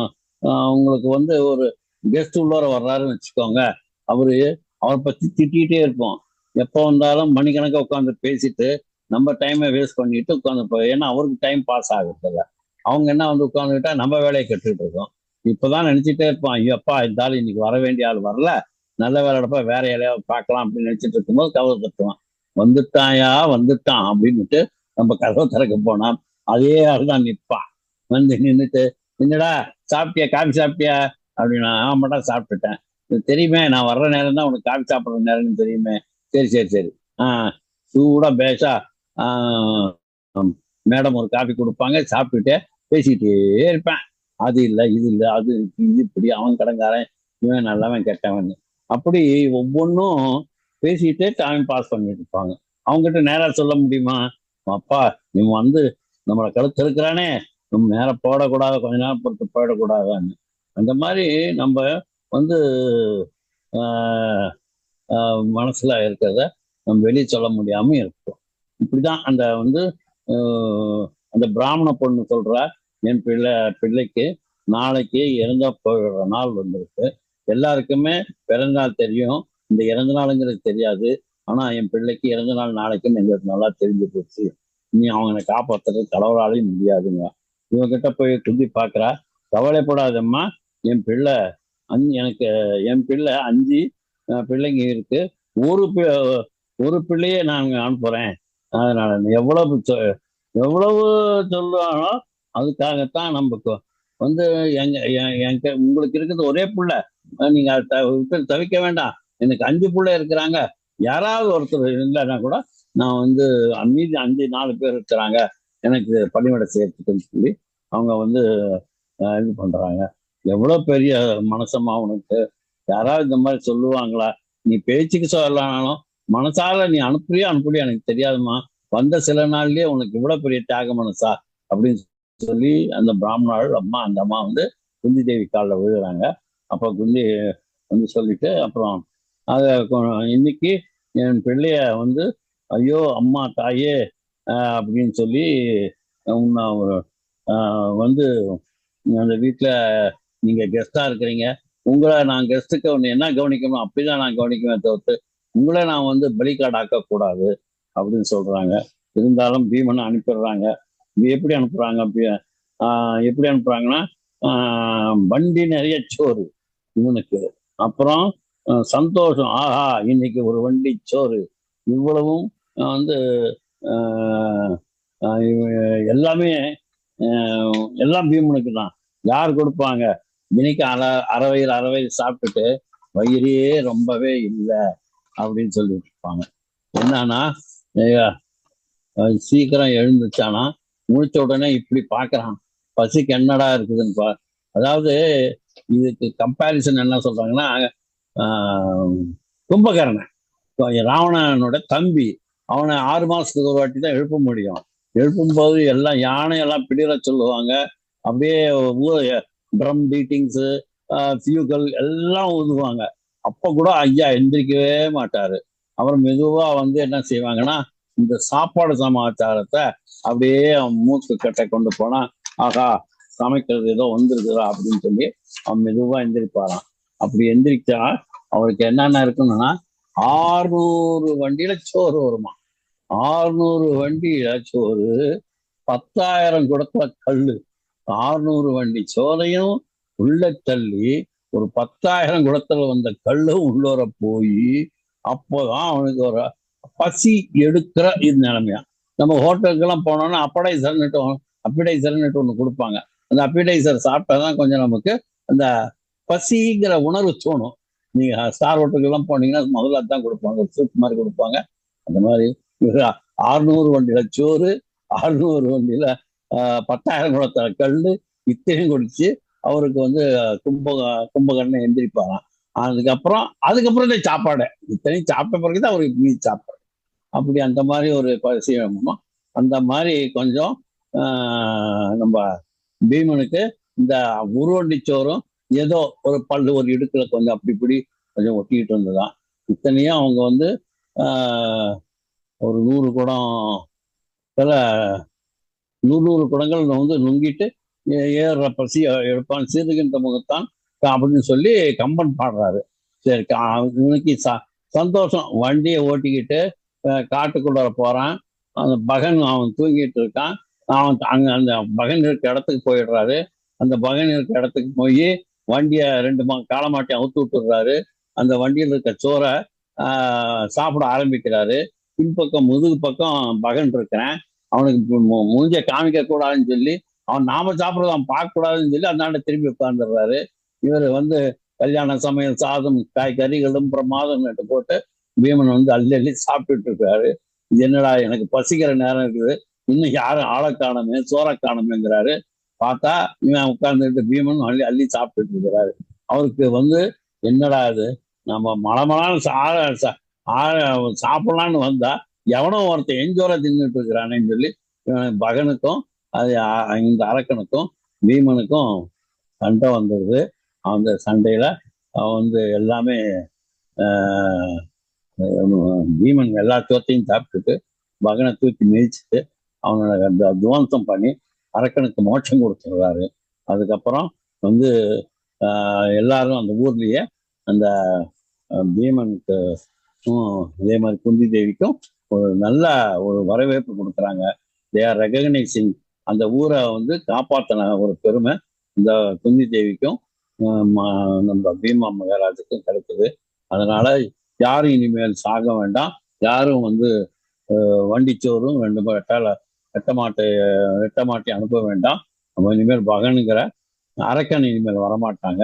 உங்களுக்கு ஒரு கெஸ்ட் உள்ளவர வர்றாருன்னு வச்சுக்கோங்க. அவரை பத்தி திட்டிகிட்டே இருப்போம். எப்போ வந்தாலும் மணிக்கணக்காக உட்காந்து பேசிட்டு நம்ம டைமை வேஸ்ட் பண்ணிட்டு உட்காந்து, ஏன்னா அவருக்கு டைம் பாஸ் ஆகுறதில்ல. அவங்க என்ன உட்காந்துக்கிட்டா நம்ம வேலையை கட்டுக்கிட்டு இருக்கோம். இப்பதான் நினைச்சிட்டே இருப்பான், ஐயோ அப்பா இருந்தாலும் இன்னைக்கு வர வேண்டிய ஆள் வரல, நல்ல வேலையப்ப வேற இலையாவது பார்க்கலாம் அப்படின்னு நினைச்சிட்டு இருக்கும்போது கதவை தட்டுவான். வந்துட்டாயா வந்துட்டான் அப்படின்னுட்டு நம்ம கதவை திறக்க போனா அதே ஆள் தான் நிற்பான். நின்றுட்டு, என்னடா சாப்பிட்டியா, காஃபி சாப்பிட்டியா அப்படின்னா, ஆமாட்டா சாப்பிட்டுட்டேன். தெரியுமே, நான் வர்ற நேரம் தான் உனக்கு காஃபி சாப்பிட்ற நேரம்னு தெரியுமே. சரி சரி சரி, சூடா பேசா மேடம் ஒரு காஃபி கொடுப்பாங்க, சாப்பிட்டுட்டே பேசிக்கிட்டே இருப்பேன். அது இல்லை இது இல்லை, அது இது இப்படி, அவன் கடங்காரன், இவன் நல்லவன் கெட்டவன், அப்படி ஒவ்வொன்றும் பேசிக்கிட்டே டைம் பாஸ் பண்ணிட்டு இருப்பாங்க. அவங்ககிட்ட நேரா சொல்ல முடியுமா, அப்பா இவன் நம்மளை கழுத்து இருக்கிறானே, நம்ம நேரம் போடக்கூடாது, கொஞ்ச நேரம் பொறுத்து போயிடக்கூடாதான்னு. அந்த மாதிரி நம்ம மனசுல இருக்கிறத நம்ம வெளியே சொல்ல முடியாம இருக்கும். இப்படிதான் அந்த பிராமண பொண்ணு சொல்றா, என் பிள்ளைக்கு நாளைக்கு இறந்த போகிற நாள் வந்திருக்கு. எல்லாருக்குமே பிறந்த நாள் தெரியும், இந்த இறந்த நாளுங்கிறது தெரியாது. ஆனா என் பிள்ளைக்கு இறந்த நாள் நாளைக்குன்னு எங்களுக்கு நல்லா தெரிஞ்சு போச்சு. இனி அவங்களை காப்பாற்றுறது கடவுளாலையும் முடியாதுங்க. இவங்கிட்ட போய் துண்டி பாக்குறா, கவலைப்படாதம்மா, என் பிள்ளை என் பிள்ளை 5 பிள்ளைங்க இருக்கு, ஒரு பிள்ளையே நான் அனுப்புறேன். அதனால எவ்வளவு சொல்லுவானோ அதுக்காகத்தான் நமக்கு உங்களுக்கு இருக்கிறது ஒரே பிள்ளை, நீங்க தவிக்க வேண்டாம், எனக்கு 5 பிள்ளை இருக்கிறாங்க, யாராவது ஒருத்தர் இல்லைன்னா கூட நான் மீதி 4 பேர் இருக்கிறாங்க எனக்கு பணிவிடை செய்யறதுக்குன்னு சொல்லி அவங்க இது பண்றாங்க. எவ்வளவு பெரிய மனசமா உனக்கு, யாராவது இந்த மாதிரி சொல்லுவாங்களா? நீ பேச்சுக்கு சொல்லலானாலும் மனசால நீ அனுப்புறியா எனக்கு தெரியாதுமா, வந்த சில நாள்லயே உனக்கு இவ்வளவு பெரிய தியாக மனசா அப்படின்னு சொல்லி அந்த பிராமணாள் அந்த அம்மா குந்தி தேவி காலில் விழுகிறாங்க. அப்ப குந்தி சொல்லிட்டு, அப்புறம் இன்னைக்கு என் பிள்ளைய ஐயோ அம்மா தாயே அப்படின்னு சொல்லி அந்த வீட்டுல நீங்க கெஸ்டா இருக்கிறீங்க, உங்களை நான் கெஸ்ட்டுக்கு என்ன கவனிக்கணும் அப்படிதான் நான் கவனிக்குவேன் தவிர்த்து உங்களை நான் பலிகார்டு ஆக்கக்கூடாது அப்படின்னு சொல்றாங்க. இருந்தாலும் பீமனை அனுப்பிடுறாங்க. எப்படி அனுப்புறாங்க? எப்படி அனுப்புறாங்கன்னா, வண்டி நிறைய சோறு இவனுக்கு, அப்புறம் சந்தோஷம், ஆஹா இன்னைக்கு ஒரு வண்டி சோறு, இவ்வளவும் எல்லாமே எல்லாம் பீமனுக்கு தான். யார் கொடுப்பாங்க? இன்னைக்கு அறவையில் சாப்பிட்டுட்டு வயிறே ரொம்பவே இல்லை அப்படின்னு சொல்லிட்டு இருப்பாங்க. என்னன்னா, சீக்கிரம் எழுந்துச்சானா, முடிச்ச உடனே இப்படி பாக்குறான், பசிக்கு என்னடா இருக்குதுன்னு அதாவது இதுக்கு கம்பேரிசன் என்ன சொல்றாங்கன்னா, கும்பகர்ணன் ராவணனோட தம்பி, அவனை 6 மாசத்துக்கு ஒரு வாட்டி தான் எழுப்ப முடியும். எழுப்பும்போது எல்லாம் யானையெல்லாம் பிடிற சொல்லுவாங்க. அப்படியே ட்ரம் பீட்டிங்ஸு, ஃபியூகல் எல்லாம் ஊதுவாங்க. அப்ப கூட ஐயா எந்திரிக்கவே மாட்டாரு. அவர் மெதுவா என்ன செய்வாங்கன்னா, இந்த சாப்பாடு சமாச்சாரத்தை அப்படியே மூக்கு கட்டை கொண்டு போனா, ஆகா சமைக்கிறது ஏதோ வந்துருக்குதா அப்படின்னு சொல்லி அவன் மெதுவா எந்திரிப்பாராம். அப்படி எந்திரிச்சா அவருக்கு என்னென்ன இருக்குன்னா, 600 வண்டியில சோறு வருமா. 600 வண்டியில சோறு, 10,000 குடத்துல கல்லு. 600 வண்டி சோறையும் உள்ள தள்ளி ஒரு 10,000 குடத்துல வந்த கல்லும் உள்ளோர போய், அப்போதான் அவனுக்கு ஒரு பசி எடுக்கிற இது நிலைமையா. நம்ம ஹோட்டலுக்கெல்லாம் போனோம்னா அப்பிடைசர்ன்னுட்டு ஒண்ணு கொடுப்பாங்க. அந்த அப்பிடைசர் சாப்பிட்டாதான் கொஞ்சம் நமக்கு அந்த பசிங்கிற உணர்வு தோணும். நீங்க ஸ்டார் ஹோட்டலுக்கெல்லாம் போனீங்கன்னா முதல்ல தான் கொடுப்பாங்க, சூப் மாதிரி கொடுப்பாங்க. அந்த மாதிரி 600 வண்டியில சோறு, 600 வண்டியில 10,000 குடத்துல கல்லு, இத்தனையும் குடிச்சு அவருக்கு வந்து கும்பகர்ணம் எந்திரிப்பாராம். அதுக்கப்புறம் தான் சாப்பாடு. இத்தனையும் சாப்பிட்ட பிறகுதான் அவருக்கு மீதி சாப்பாடு. அப்படி அந்த மாதிரி ஒரு விஷயம். அந்த மாதிரி கொஞ்சம் நம்ம பீமனுக்கு இந்த உருவண்டிச்சோறும் ஏதோ ஒரு பல்லு ஒரு இடுக்குல கொஞ்சம் அப்படி இப்படி கொஞ்சம் ஒட்டிக்கிட்டு இருந்ததுதான். இத்தனையும் அவங்க வந்து ஒரு 100 குடம் 100 குடங்கள் வந்து நுங்கிட்டு ஏறுற பசி எடுப்பான் சீதுகின்ற முகத்தான் அப்படின்னு சொல்லி கம்பன் பாடுறாரு. சரி, இன்னைக்கு சந்தோஷம். வண்டியை ஓட்டிக்கிட்டு காட்டுக்குள்ள போறான். அந்த பகன் அவன் தூங்கிட்டு இருக்கான். அவன் அங்க அந்த பகன் இருக்க இடத்துக்கு போயிடுறாரு. அந்த பகன் இருக்க இடத்துக்கு போய் வண்டியை 2 காலமாட்டி அவுத்து விட்டுடுறாரு. அந்த வண்டியில் இருக்க சோறை சாப்பிட ஆரம்பிக்கிறாரு. பின்பக்கம் முதுகு பக்கம் பகன் இருக்கிறேன். அவனுக்கு மூஞ்ச காமிக்க கூடாதுன்னு சொல்லி அவன் நாம சாப்பிட்றத அவன் பார்க்க கூடாதுன்னு சொல்லி அந்த திரும்பி உட்கார்ந்துடுறாரு. இவர் வந்து கல்யாண சமையல் சாதம் கறிகளும் பிரமாதம் நட்டு போட்டு பீமன் வந்து அள்ளி அள்ளி சாப்பிட்டுட்டு இருக்காரு. இது என்னடா எனக்கு பசிக்கிற நேரம் இருக்குது, இன்னும் யாரும் ஆளை காணுமே சோறை காணுமேங்கிறாரு. பார்த்தா இவன் உட்கார்ந்துட்டு பீமன் அள்ளி அள்ளி சாப்பிட்டுட்டு இருக்கிறாரு. அவருக்கு வந்து என்னடா இது, நம்ம மலமலான்னு சாப்பிடலான்னு வந்தா எவனோ ஒருத்தன் எஞ்சோரை தின்னுட்டு இருக்கிறானேன்னு சொல்லி பகனுக்கும் அது இந்த அரக்கனுக்கும் பீமனுக்கும் சண்டை வந்துடுது. அந்த சண்டையில அவன் வந்து எல்லாமே பீமன் எல்லா சோத்தையும் சாப்பிட்டுட்டு பகனை தூக்கி மிதிச்சுட்டு அவனோட துவம்சம் பண்ணி அரக்கனுக்கு மோட்சம் கொடுத்துடுறாரு. அதுக்கப்புறம் வந்து எல்லாரும் அந்த ஊர்லயே அந்த பீமனுக்கு இதே மாதிரி குந்தி தேவிக்கும் ஒரு நல்ல ஒரு வரவேற்பு கொடுக்குறாங்க. தே ஆர் ரெகக்னைசிங் அந்த ஊரை வந்து காப்பாற்றின ஒரு பெருமை இந்த குந்தி தேவிக்கும் நம்ம பீமா மகாராஜுக்கும் கிடைக்குது. அதனால யாரும் இனிமேல் சாக வேண்டாம், யாரும் வந்து வண்டிச்சோறும் 2 வெட்டமாட்டி அனுப்ப வேண்டாம், நம்ம இனிமேல் பகனுங்கிற அரக்கன் இனிமேல் வரமாட்டாங்க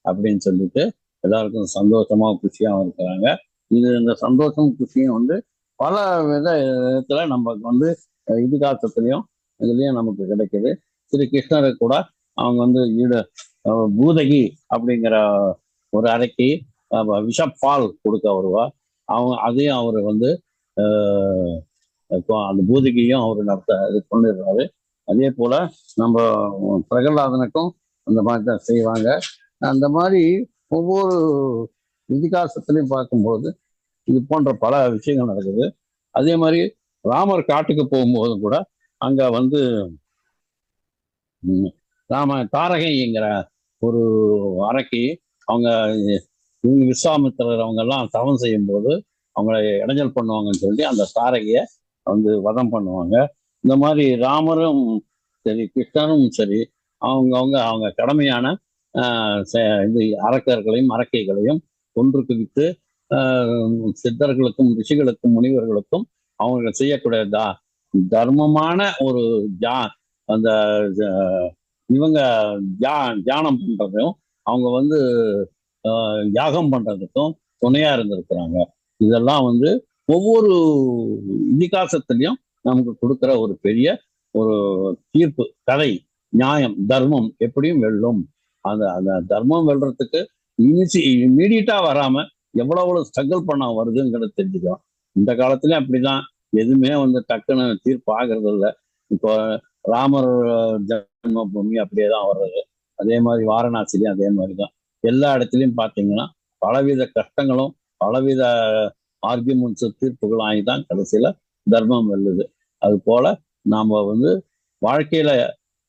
அப்படின்னு சொல்லிட்டு எல்லாருக்கும் சந்தோஷமா குஷியாகவும் இருக்கிறாங்க. இந்த சந்தோஷம் குஷியும் வந்து பல விதத்துல நமக்கு வந்து இதிகாசத்துலயும் இதுலயும் நமக்கு கிடைக்குது. ஸ்ரீ கிருஷ்ணரை கூட அவங்க வந்து பூதகி அப்படிங்கிற ஒரு அறைக்கு விஷப்பால் கொடுக்க வருவா. அதையும் அவர் வந்து அந்த பூதகியும் அவர் இது பண்ணிடுறாரு. அதே போல நம்ம பிரகலாதனுக்கும் அந்த மாதிரி தான் செய்வாங்க. அந்த மாதிரி ஒவ்வொரு இதிகாசத்திலையும் பார்க்கும்போது இது போன்ற பல விஷயங்கள் நடக்குது. அதே மாதிரி ராமர் காட்டுக்கு போகும்போதும் கூட அங்க வந்து தாரகைங்கிற ஒரு அரக்கி அவங்க விஸ்வாமித்திரர் அவங்க எல்லாம் தவம் செய்யும் போது அவங்கள இடைஞ்சல் பண்ணுவாங்கன்னு சொல்லி அந்த தாரகைய வந்து வதம் பண்ணுவாங்க. இந்த மாதிரி ராமரும் சரி கிருஷ்ணரும் சரி அவங்க கடமையான இது அரக்கர்களையும் அரக்கைகளையும் ஒன்று குவித்து சித்தர்களுக்கும் ரிஷிகளுக்கும் முனிவர்களுக்கும் அவங்க செய்யக்கூடிய தர்மமான ஒரு அந்த இவங்க தியானம் பண்றதும் அவங்க வந்து யாகம் பண்றதுக்கும் துணையா இருந்திருக்கிறாங்க. இதெல்லாம் வந்து ஒவ்வொரு இதிகாசத்திலையும் நமக்கு கொடுக்குற ஒரு பெரிய ஒரு தீர்ப்பு கதை. நியாயம் தர்மம் எப்படியும் வெல்லும். அந்த தர்மம் வெல்றதுக்கு இமீடியட்டா வராம எவ்வளவு ஸ்ட்ரகிள் பண்ண வருதுங்கிறது தெரிஞ்சுக்கலாம். இந்த காலத்துலயும் அப்படிதான், எதுவுமே வந்து டக்குன்னு தீர்ப்பு ஆகிறது இல்லை. இப்போ ராமர் ஜன்மபூமி அப்படியே தான் வர்றது. அதே மாதிரி வாரணாசிலையும் அதே மாதிரிதான். எல்லா இடத்துலையும் பார்த்தீங்கன்னா பலவித கஷ்டங்களும் பலவித ஆர்கியூமெண்ட்ஸ் தீர்ப்புகளும் ஆகிதான் கடைசியில தர்மம் வெல்லுது. அது போல நாம வந்து வாழ்க்கையில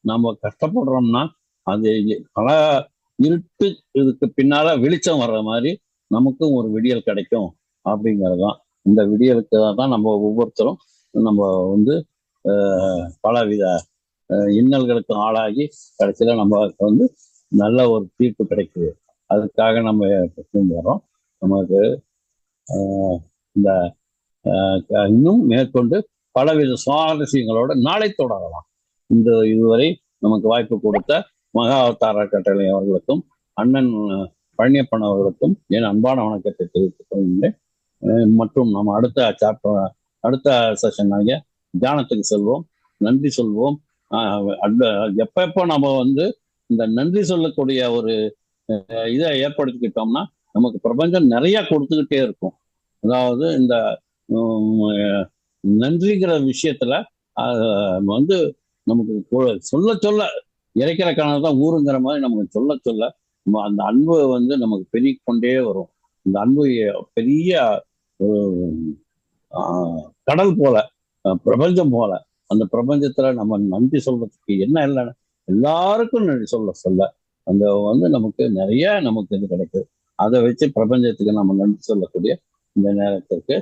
நாம கஷ்டப்படுறோம்னா அது பல இருட்டு இதுக்கு பின்னால வெளிச்சம் வர்ற மாதிரி நமக்கும் ஒரு விடியல் கிடைக்கும் அப்படிங்கிறதுதான். இந்த விடியலுக்கு தான் நம்ம ஒவ்வொருத்தரும் நம்ம வந்து பலவித இன்னல்களுக்கு ஆளாகி கடைசியில நமக்கு வந்து நல்ல ஒரு தீர்ப்பு கிடைக்குது. அதுக்காக நம்ம வரோம். நமக்கு இந்த இன்னும் மேற்கொண்டு பலவித சுவாரஸ்யங்களோட நாளை தொடரலாம். இதுவரை நமக்கு வாய்ப்பு கொடுத்த மகா அவதார கட்டளை அவர்களுக்கும் அண்ணன் பழனியப்பன் அவர்களுக்கும் என் அன்பான வணக்கத்தை தெரிவித்துக் கொள்கின்றேன். மற்றும் நம்ம அடுத்த செஷன் ஆகிய தியானத்துக்கு செல்வோம். நன்றி சொல்வோம். எப்ப எப்போ நம்ம வந்து இந்த நன்றி சொல்லக்கூடிய ஒரு இதை ஏற்படுத்திக்கிட்டோம்னா நமக்கு பிரபஞ்சம் நிறைய கொடுத்துக்கிட்டே இருக்கும். அதாவது இந்த நன்றிங்கிற விஷயத்துல வந்து நமக்கு சொல்ல சொல்ல இறைக்கிற காரணம் தான் ஊருங்கிற மாதிரி நமக்கு சொல்ல சொல்ல அந்த அன்பு வந்து நமக்கு பெருகிக் கொண்டே வரும். இந்த அன்பு பெரிய ஒரு கடல் போல, பிரபஞ்சம் போல. அந்த பிரபஞ்சத்துல நம்ம நன்றி சொல்றதுக்கு என்ன இல்லை, எல்லாருக்கும் நன்றி சொல்ல அந்த வந்து நமக்கு நிறைய நமக்கு இது கிடைக்குது. அதை வச்சு பிரபஞ்சத்துக்கு நம்ம நன்றி சொல்லக்கூடிய இந்த நேரத்திற்கு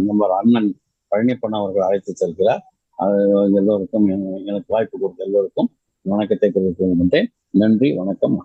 நம்ம அண்ணன் பழனியப்பன் அவர்கள் அழைத்து செல்கிறார். அது எல்லோருக்கும் எனக்கு வாய்ப்பு கொடுத்த எல்லோருக்கும் வணக்கத்தை தெரிவித்துக் கொண்டேன். நன்றி, வணக்கம்.